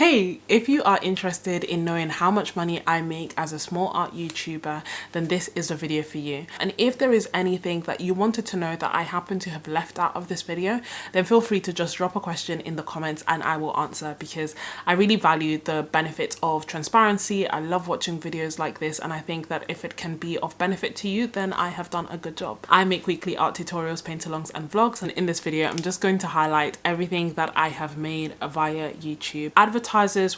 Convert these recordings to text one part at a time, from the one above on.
Hey, if you are interested in knowing how much money I make as a small art YouTuber, then this is the video for you. And if there is anything that you wanted to know that I happen to have left out of this video, then feel free to just drop a question in the comments and I will answer, because I really value the benefits of transparency. I love watching videos like this, and I think that if it can be of benefit to you, then I have done a good job. I make weekly art tutorials, paint-alongs and vlogs, and in this video I'm just going to highlight everything that I have made via YouTube. Advertisers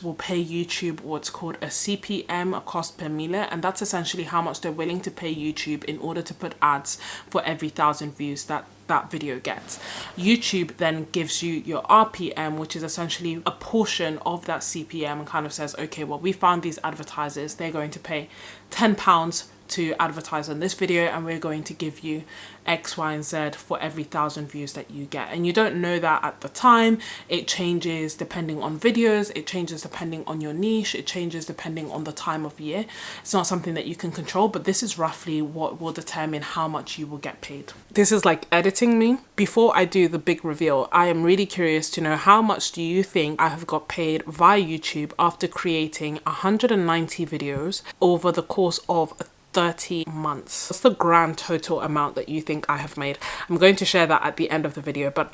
will pay YouTube what's called a CPM, a cost per mille, and that's essentially how much they're willing to pay YouTube in order to put ads for every 1,000 views that video gets. YouTube then gives you your RPM, which is essentially a portion of that CPM, and kind of says, okay, well, we found these advertisers, they're going to pay £10 to advertise on this video, and we're going to give you X, Y, and Z for every 1,000 views that you get. And you don't know that at the time. It changes depending on videos, it changes depending on your niche, it changes depending on the time of year. It's not something that you can control, but this is roughly what will determine how much you will get paid. This is like editing me. Before I do the big reveal, I am really curious to know, how much do you think I have got paid via YouTube after creating 190 videos over the course of 30 months? What's the grand total amount that you think I have made? I'm going to share that at the end of the video, but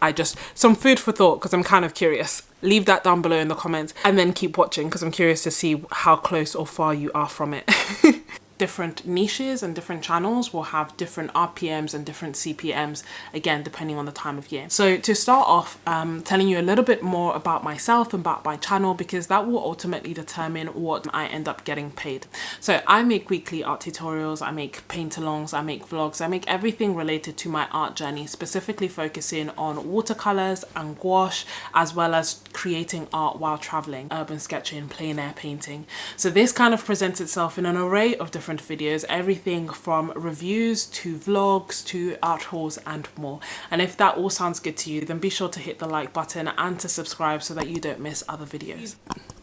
some food for thought, because I'm kind of curious. Leave that down below in the comments and then keep watching, because I'm curious to see how close or far you are from it. Different niches and different channels will have different RPMs and different CPMs, again, depending on the time of year. So to start off, telling you a little bit more about myself and about my channel, because that will ultimately determine what I end up getting paid. So I make weekly art tutorials, I make paint-alongs, I make vlogs, I make everything related to my art journey, specifically focusing on watercolors and gouache, as well as creating art while traveling, urban sketching, plein air painting. So this kind of presents itself in an array of different videos, everything from reviews to vlogs to art hauls and more. And if that all sounds good to you, then be sure to hit the like button and to subscribe so that you don't miss other videos.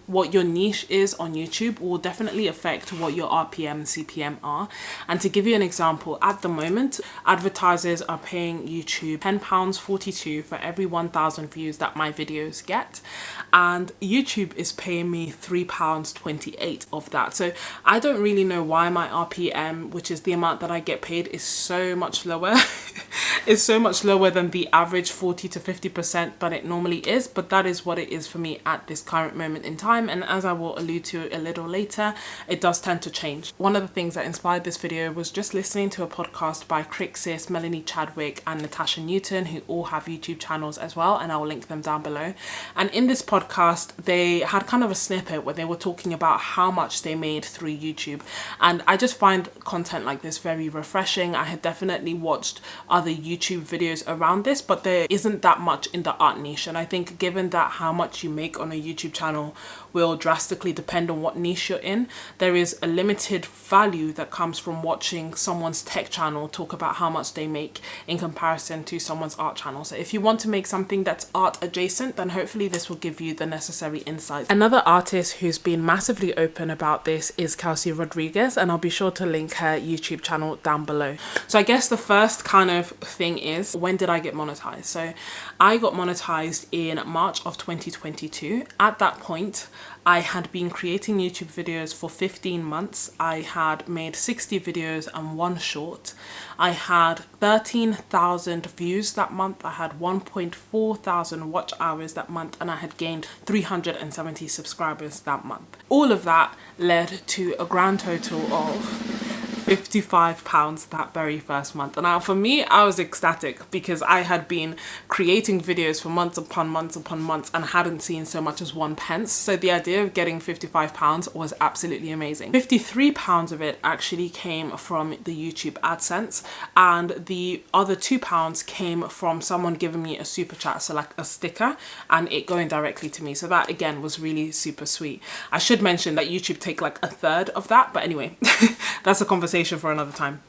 What your niche is on YouTube will definitely affect what your RPM and CPM are. And to give you an example, at the moment, advertisers are paying YouTube £10.42 for every 1,000 views that my videos get. And YouTube is paying me £3.28 of that. So I don't really know why my RPM, which is the amount that I get paid, is so much lower. It's so much lower than the average 40 to 50% that it normally is, but that is what it is for me at this current moment in time. And as I will allude to a little later, it does tend to change. One of the things that inspired this video was just listening to a podcast by Crixis, Melanie Chadwick and Natasha Newton, who all have YouTube channels as well, and I will link them down below. And in this podcast, they had kind of a snippet where they were talking about how much they made through YouTube. And I just find content like this very refreshing. I had definitely watched other YouTube videos around this, but there isn't that much in the art niche. And I think given that how much you make on a YouTube channel will drastically depend on what niche you're in, there is a limited value that comes from watching someone's tech channel talk about how much they make in comparison to someone's art channel. So if you want to make something that's art adjacent, then hopefully this will give you the necessary insight. Another artist who's been massively open about this is Kelsey Rodriguez, and I'll be sure to link her YouTube channel down below. So I guess the first kind of thing is, when did I get monetized? So I got monetized in March of 2022. At that point, I had been creating YouTube videos for 15 months. I had made 60 videos and one short. I had 13,000 views that month. I had 1.4 thousand watch hours that month, and I had gained 370 subscribers that month. All of that led to a grand total of £55 that very first month. And now for me, I was ecstatic, because I had been creating videos for months upon months upon months and hadn't seen so much as 1 pence. So the idea of getting £55 was absolutely amazing. £53 of it actually came from the YouTube AdSense, and the other £2 came from someone giving me a super chat, so like a sticker, and it going directly to me. So that again was really super sweet. I should mention that YouTube take like a third of that, but anyway, that's a conversation for another time.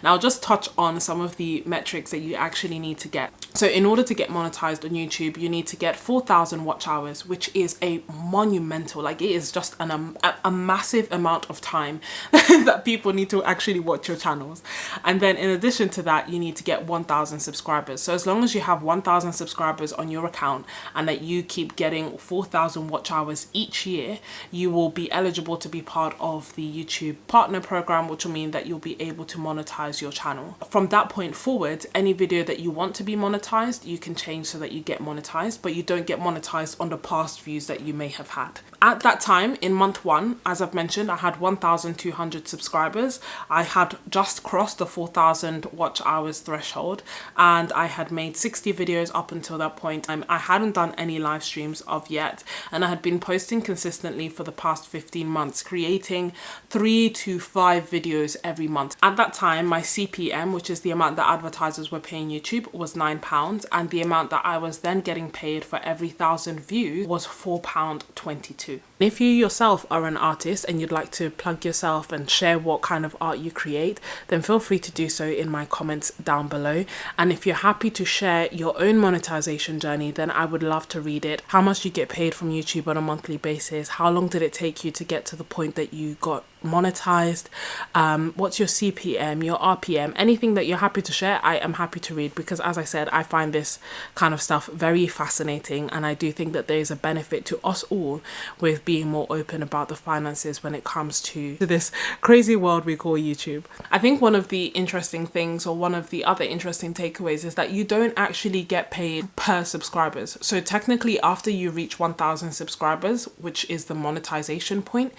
Now I'll just touch on some of the metrics that you actually need to get. So in order to get monetized on YouTube, you need to get 4,000 watch hours, which is a monumental, like it is just a massive amount of time that people need to actually watch your channels. And then in addition to that, you need to get 1,000 subscribers. So as long as you have 1,000 subscribers on your account and that you keep getting 4,000 watch hours each year, you will be eligible to be part of the YouTube partner program, which will mean that you'll be able to monetize your channel. From that point forward, any video that you want to be monetized, you can change so that you get monetized, but you don't get monetized on the past views that you may have had. At that time, in month 1, as I've mentioned, I had 1,200 subscribers. I had just crossed the 4,000 watch hours threshold, and I had made 60 videos up until that point. I hadn't done any live streams of yet, and I had been posting consistently for the past 15 months, creating 3 to 5 videos every month. At that time, my CPM, which is the amount that advertisers were paying YouTube, was £9, and the amount that I was then getting paid for every 1,000 views was £4.22. If you yourself are an artist and you'd like to plug yourself and share what kind of art you create, then feel free to do so in my comments down below. And if you're happy to share your own monetization journey, then I would love to read it. How much you get paid from YouTube on a monthly basis? How long did it take you to get to the point that you got monetized? What's your CPM, your RPM, anything that you're happy to share, I am happy to read, because as I said, I find this kind of stuff very fascinating, and I do think that there is a benefit to us all with being more open about the finances when it comes to this crazy world we call YouTube. I think one of the interesting things, or one of the other interesting takeaways, is that you don't actually get paid per subscribers. So technically, after you reach 1,000 subscribers, which is the monetization point,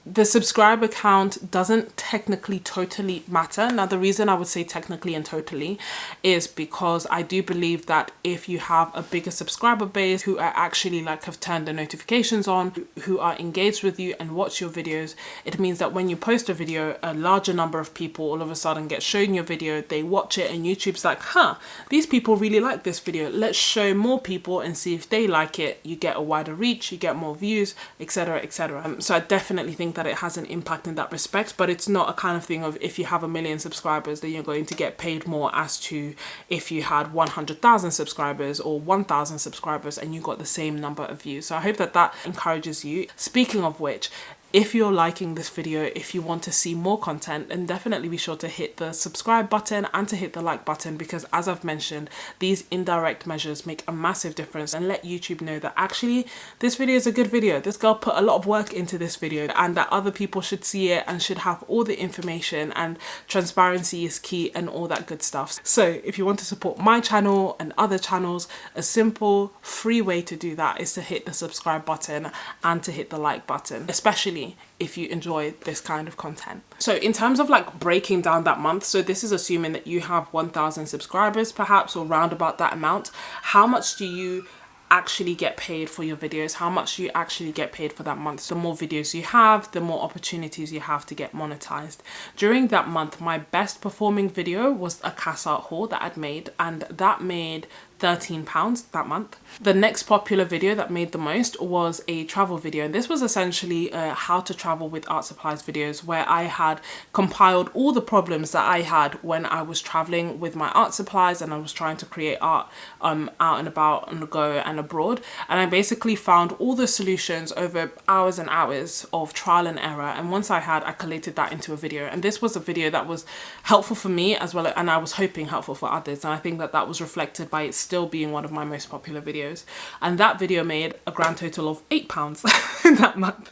the subscriber count doesn't technically totally matter. Now, the reason I would say technically and totally is because I do believe that if you have a bigger subscriber base who are actually like have turned the notifications on, who are engaged with you and watch your videos, it means that when you post a video, a larger number of people all of a sudden get shown your video, they watch it, and YouTube's like, huh, these people really like this video, let's show more people and see if they like it. You get a wider reach, you get more views, etc, etc. So I definitely think that it has an impact in that respect, but it's not a kind of thing of if you have 1 million subscribers then you're going to get paid more as to if you had 100,000 subscribers or 1,000 subscribers and you got the same number of views. So I hope that that encourages you. Speaking of which, if you're liking this video, if you want to see more content, then definitely be sure to hit the subscribe button and to hit the like button, because as I've mentioned, these indirect measures make a massive difference and let YouTube know that actually this video is a good video. This girl put a lot of work into this video, and that other people should see it and should have all the information, and transparency is key and all that good stuff. So if you want to support my channel and other channels, a simple free way to do that is to hit the subscribe button and to hit the like button, especially if you enjoy this kind of content. So in terms of like breaking down that month, so this is assuming that you have 1,000 subscribers perhaps, or round about that amount. How much do you actually get paid for your videos? How much do you actually get paid for that month? The more videos you have, the more opportunities you have to get monetized. During that month, my best performing video was a CAS art haul that I'd made, and that made £13 that month. The next popular video that made the most was a travel video, and this was essentially how to travel with art supplies videos, where I had compiled all the problems that I had when I was traveling with my art supplies and I was trying to create art out and about, on the go and abroad, and I basically found all the solutions over hours and hours of trial and error, and once I collated that into a video, and this was a video that was helpful for me as well, and I was hoping helpful for others, and I think that that was reflected by its still being one of my most popular videos. And that video made a grand total of £8 in that month.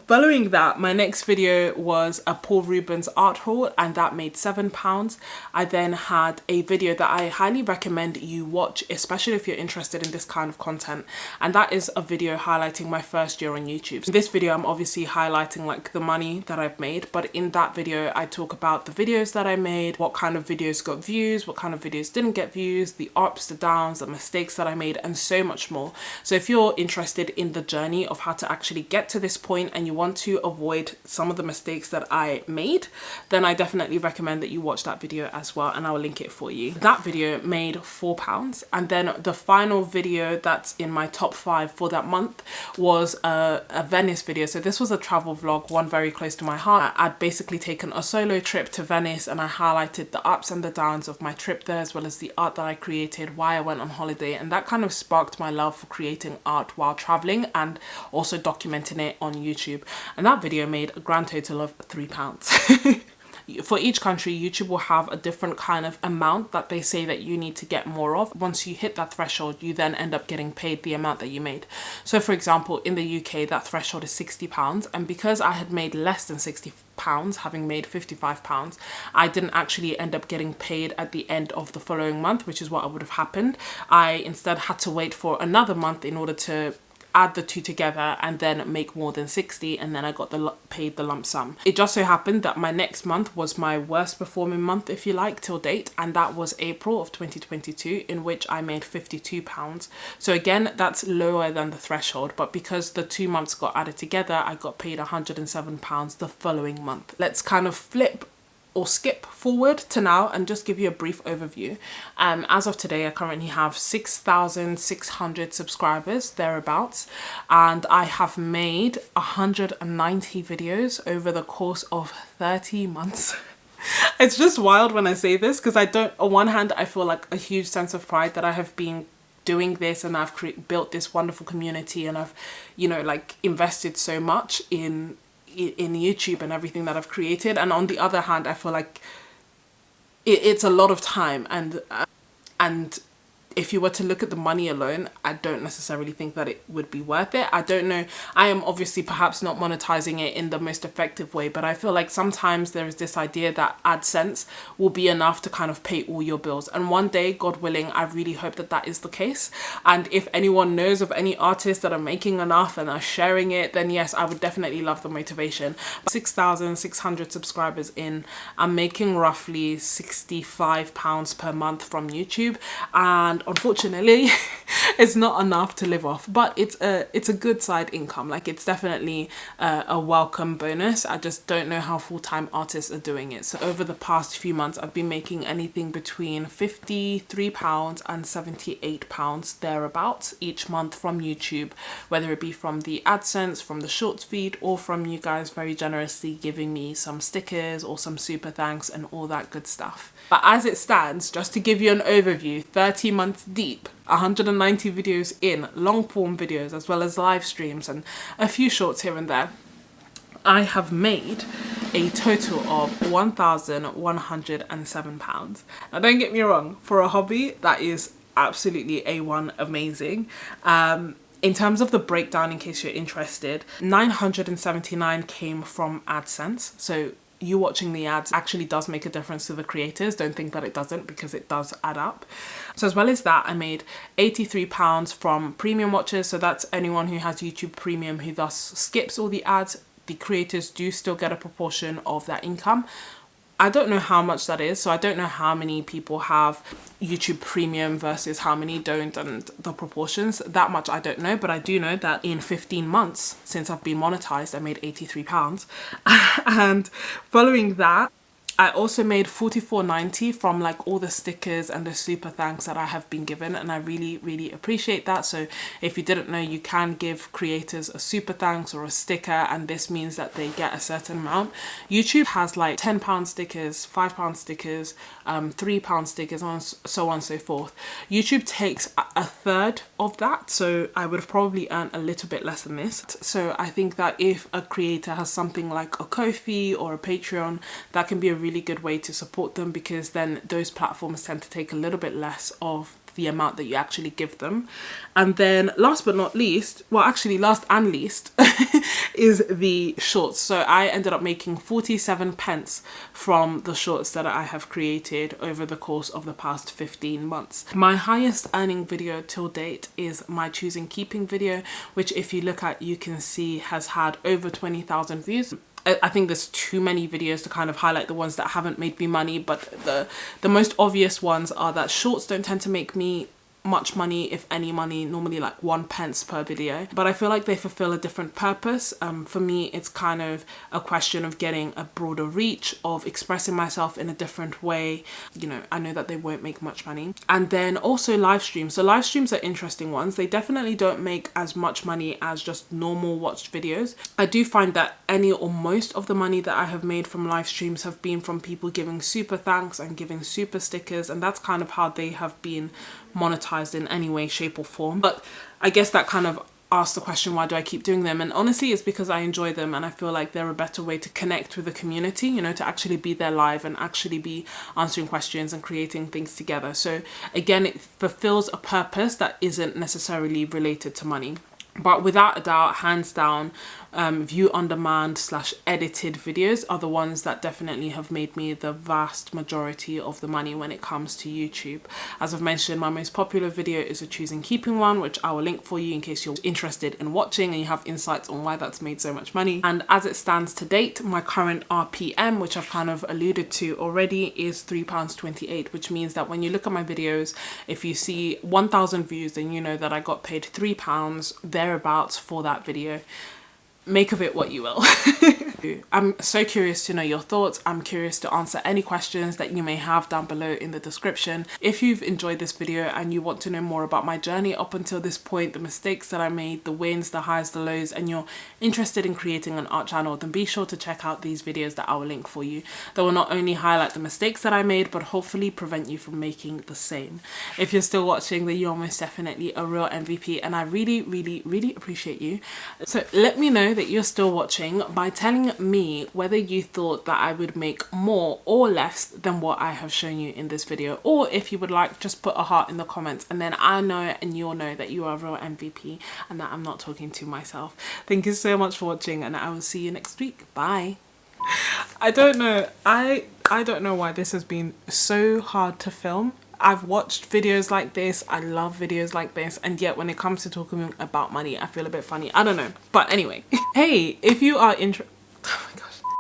Following that, my next video was a Paul Rubens art haul, and that made £7. I then had a video that I highly recommend you watch, especially if you're interested in this kind of content, and that is a video highlighting my first year on YouTube. In this video, I'm obviously highlighting like the money that I've made, but in that video, I talk about the videos that I made, what kind of videos got views, what kind of videos didn't get views, the ups, the downs, the mistakes that I made, and so much more. So if you're interested in the journey of how to actually get to this point and and you want to avoid some of the mistakes that I made, then I definitely recommend that you watch that video as well, and I will link it for you. That video made £4, and then the final video that's in my top 5 for that month was a Venice video. So this was a travel vlog, one very close to my heart. I'd basically taken a solo trip to Venice, and I highlighted the ups and the downs of my trip there, as well as the art that I created, why I went on holiday, and that kind of sparked my love for creating art while traveling and also documenting it on YouTube. And that video made a grand total of £3. For each country, YouTube will have a different kind of amount that they say that you need to get more of. Once you hit that threshold, you then end up getting paid the amount that you made. So for example, in the UK, that threshold is £60, and because I had made less than £60, having made £55, I didn't actually end up getting paid at the end of the following month, which is what would have happened. I instead had to wait for another month in order to add the two together and then make more than 60, and then I got paid the lump sum. It just so happened that my next month was my worst performing month, if you like, till date, and that was April of 2022, in which I made £52. So again, that's lower than the threshold, but because the 2 months got added together, I got paid £107 the following month. Let's kind of flip or skip forward to now and just give you a brief overview. As of today, I currently have 6,600 subscribers, thereabouts, and I have made 190 videos over the course of 30 months. It's just wild when I say this, because on one hand, I feel like a huge sense of pride that I have been doing this, and I've built this wonderful community, and I've, like, invested so much in YouTube and everything that I've created. And on the other hand, I feel like it's a lot of time, and if you were to look at the money alone, I don't necessarily think that it would be worth it. I don't know. I am obviously perhaps not monetizing it in the most effective way, but I feel like sometimes there is this idea that AdSense will be enough to kind of pay all your bills. And one day, God willing, I really hope that that is the case. And if anyone knows of any artists that are making enough and are sharing it, then yes, I would definitely love the motivation. 6,600 subscribers in, I'm making roughly £65 per month from YouTube, and unfortunately it's not enough to live off, but it's a good side income. Like, it's definitely a welcome bonus. I just don't know how full-time artists are doing it. So over the past few months, I've been making anything between £53 and £78 thereabouts each month from YouTube, whether it be from the AdSense, from the shorts feed, or from you guys very generously giving me some stickers or some super thanks and all that good stuff. But as it stands, just to give you an overview, 30 months deep, 190 videos in, long form videos, as well as live streams and a few shorts here and there, I have made a total of £1,107. Now don't get me wrong, for a hobby, that is absolutely A1 amazing. In terms of the breakdown, in case you're interested, 979 came from AdSense. So you watching the ads actually does make a difference to the creators. Don't think that it doesn't, because it does add up. So as well as that, I made £83 from premium watchers. So that's anyone who has YouTube Premium who thus skips all the ads. The creators do still get a proportion of that income. I don't know how much that is, so I don't know how many people have YouTube Premium versus how many don't, and the proportions. That much I don't know, but I do know that in 15 months since I've been monetized, I made £83. And following that, I also made $44.90 from like all the stickers and the super thanks that I have been given, and I really appreciate that. So if you didn't know, you can give creators a super thanks or a sticker, and this means that they get a certain amount. YouTube has like £10 stickers, £5 stickers, £3 stickers, and so on and so forth. YouTube takes a third of that, so I would have probably earned a little bit less than this. So I think that if a creator has something like a Ko-fi or a Patreon, that can be a really good way to support them, because then those platforms tend to take a little bit less of the amount that you actually give them. And then last but not least, well actually last and least, is the shorts. So I ended up making 47 pence from the shorts that I have created over the course of the past 15 months. My highest earning video till date is my choosing keeping video, which if you look at, you can see has had over 20,000 views. I think there's too many videos to kind of highlight the ones that haven't made me money, but the most obvious ones are that shorts don't tend to make me much money, if any money, normally like 1p per video, but I feel like they fulfill a different purpose. For me, it's kind of a question of getting a broader reach, of expressing myself in a different way. You know, I know that they won't make much money. And then also live streams. So live streams are interesting ones. They definitely don't make as much money as just normal watched videos. I do find that any or most of the money that I have made from live streams have been from people giving super thanks and giving super stickers, and that's kind of how they have been monetized in any way, shape or form. But I guess that kind of asks the question, why do I keep doing them? And honestly, it's because I enjoy them, and I feel like they're a better way to connect with the community, you know, to actually be there live and actually be answering questions and creating things together. So again, it fulfills a purpose that isn't necessarily related to money. But without a doubt, hands down, view on demand / edited videos are the ones that definitely have made me the vast majority of the money when it comes to YouTube. As I've mentioned, my most popular video is a choosing keeping one, which I will link for you in case you're interested in watching and you have insights on why that's made so much money. And as it stands to date, my current RPM, which I've kind of alluded to already, is £3.28, which means that when you look at my videos, if you see 1,000 views, then you know that I got paid £3 thereabouts for that video. Make of it what you will. I'm so curious to know your thoughts. I'm curious to answer any questions that you may have down below in the description. If you've enjoyed this video and you want to know more about my journey up until this point, the mistakes that I made, the wins, the highs, the lows, and you're interested in creating an art channel, then be sure to check out these videos that I will link for you. That will not only highlight the mistakes that I made, but hopefully prevent you from making the same. If you're still watching, then you're most definitely a real MVP, and I really, really, really appreciate you. So let me know that you're still watching by telling me whether you thought that I would make more or less than what I have shown you in this video, or if you would like, just put a heart in the comments, and then I know and you'll know that you are a real MVP and that I'm not talking to myself. Thank you so much for watching, and I will see you next week. Bye. I don't know, I don't know why this has been so hard to film. I've watched videos like this, I love videos like this, and yet when it comes to talking about money, I feel a bit funny. I don't know, but anyway. Hey, if you are interested